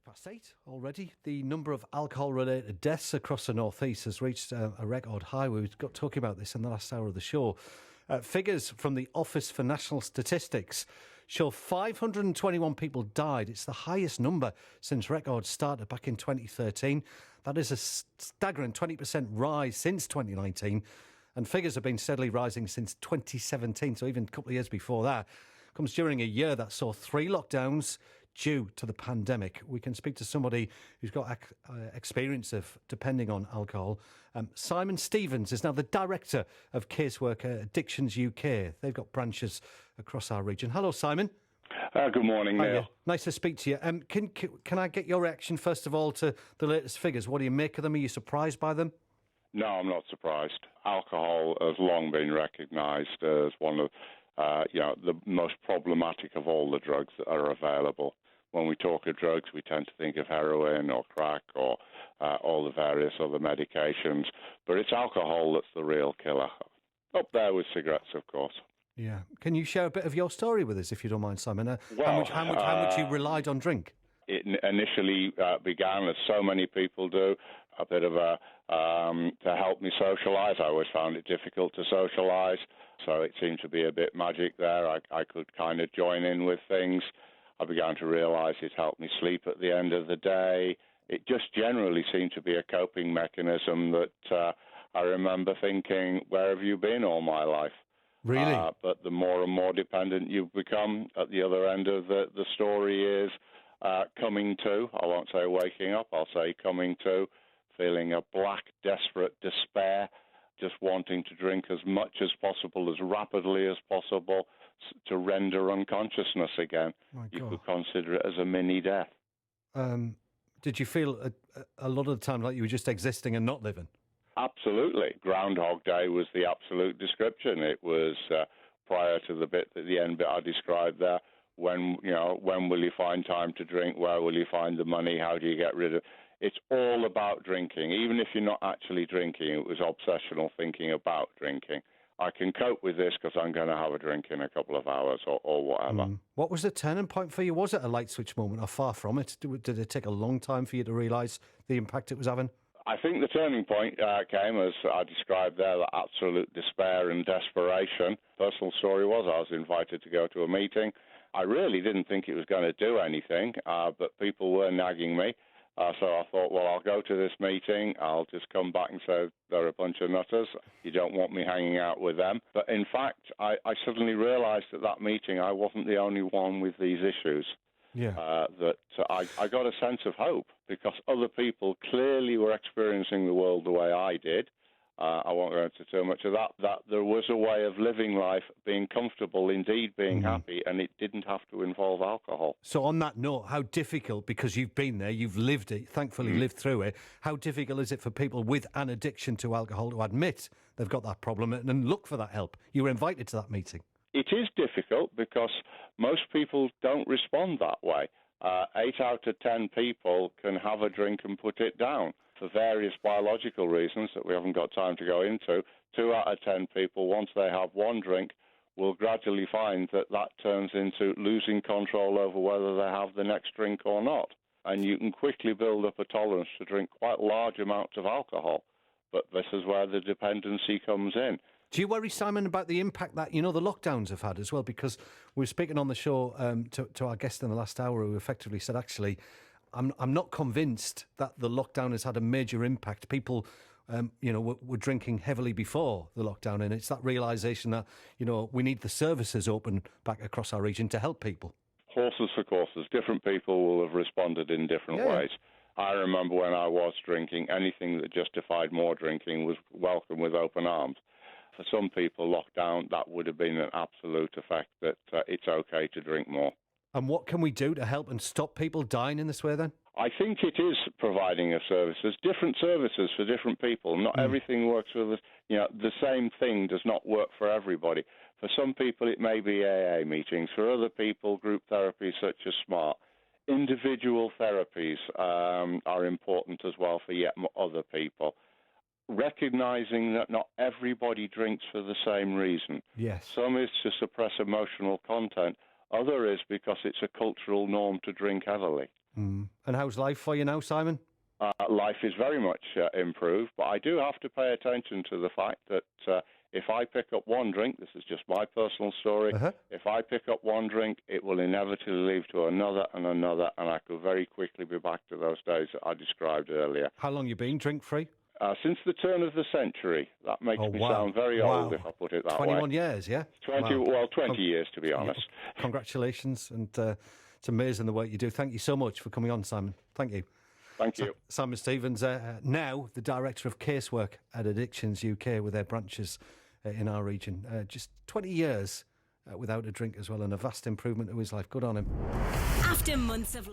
8:20 already. The number of alcohol-related deaths across the North East has reached a record high. We got talking about this in the last hour of the show. Figures from the Office for National Statistics show 521 people died. It's the highest number since records started back in 2013. That is a staggering 20% rise since 2019. And figures have been steadily rising since 2017, so even a couple of years before that. Comes during a year that saw 3 lockdowns due to the pandemic. We can speak to somebody who's got experience of depending on alcohol. Simon Stevens is now the Director of Caseworker Addictions UK. They've got branches across our region. Hello, Simon. Good morning, Neil. Nice to speak to you. Can I get your reaction, first of all, to the latest figures? What do you make of them? Are you surprised by them? No, I'm not surprised. Alcohol has long been recognised as one of the most problematic of all the drugs that are available. When we talk of drugs, we tend to think of heroin or crack or all the various other medications. But it's alcohol that's the real killer. Up there with cigarettes, of course. Yeah. Can you share a bit of your story with us, if you don't mind, Simon? How much you relied on drink? It initially began, as so many people do, a bit of to help me socialise. I always found it difficult to socialise, so it seemed to be a bit magic there. I could kind of join in with things. I began to realise it helped me sleep at the end of the day. It just generally seemed to be a coping mechanism that I remember thinking, where have you been all my life? Really? But the more and more dependent you become, at the other end of the story is coming to, I won't say waking up, I'll say coming to, feeling a black, desperate despair, just wanting to drink as much as possible, as rapidly as possible, to render unconsciousness again. You could consider it as a mini death. Did you feel a lot of the time like you were just existing and not living? Absolutely. Groundhog Day was the absolute description. It was prior to the end bit I described there. When will you find time to drink? Where will you find the money? How do you get rid of? It's all about drinking. Even if you're not actually drinking, it was obsessional thinking about drinking. I can cope with this because I'm going to have a drink in a couple of hours or whatever. What was the turning point for you? Was it a light switch moment or far from it? Did it take a long time for you to realise the impact it was having? I think the turning point came, as I described there, the absolute despair and desperation. Personal story was I was invited to go to a meeting. I really didn't think it was going to do anything, but people were nagging me. So I thought, well, I'll go to this meeting. I'll just come back and say they're a bunch of nutters. You don't want me hanging out with them. But in fact, I suddenly realised at that meeting I wasn't the only one with these issues. Yeah. I got a sense of hope because other people clearly were experiencing the world the way I did. I won't go into too much of that there was a way of living life, being comfortable, indeed being happy, and it didn't have to involve alcohol. So on that note, how difficult, because you've been there, you've lived it, thankfully lived through it, how difficult is it for people with an addiction to alcohol to admit they've got that problem and look for that help? You were invited to that meeting. It is difficult because most people don't respond that way. 8 out of 10 people can have a drink and put it down. For various biological reasons that we haven't got time to go into, 2 out of 10 people, once they have one drink, will gradually find that turns into losing control over whether they have the next drink or not. And you can quickly build up a tolerance to drink quite large amounts of alcohol. But this is where the dependency comes in. Do you worry, Simon, about the impact that, the lockdowns have had as well? Because we were speaking on the show to our guest in the last hour who effectively said, actually, I'm not convinced that the lockdown has had a major impact. People, were drinking heavily before the lockdown, and it's that realisation that, we need the services open back across our region to help people. Horses for courses. Different people will have responded in different ways. I remember when I was drinking, anything that justified more drinking was welcome with open arms. For some people, lockdown, that would have been an absolute effect that it's okay to drink more. And what can we do to help and stop people dying in this way then? I think it is providing services, different services for different people. Not everything works with us. The same thing does not work for everybody. For some people, it may be AA meetings. For other people, group therapies such as SMART. Individual therapies are important as well for yet other people. Recognizing that not everybody drinks for the same reason. Yes. Some is to suppress emotional content. Other is because it's a cultural norm to drink heavily. And how's life for you now, Simon? Life is very much improved, but I do have to pay attention to the fact that if I pick up one drink, this is just my personal story, if I pick up one drink, it will inevitably lead to another and another, and I could very quickly be back to those days that I described earlier. How long you been drink-free? Since the turn of the century. That makes me sound very old, if I put it that 21 way. years, yeah? 20 years, to be honest. Congratulations, and it's amazing the work you do. Thank you so much for coming on, Simon. Thank you. Thank you. Simon Stevens, now the Director of Casework at Addictions UK with their branches in our region. Just 20 years without a drink as well, and a vast improvement to his life. Good on him. After months of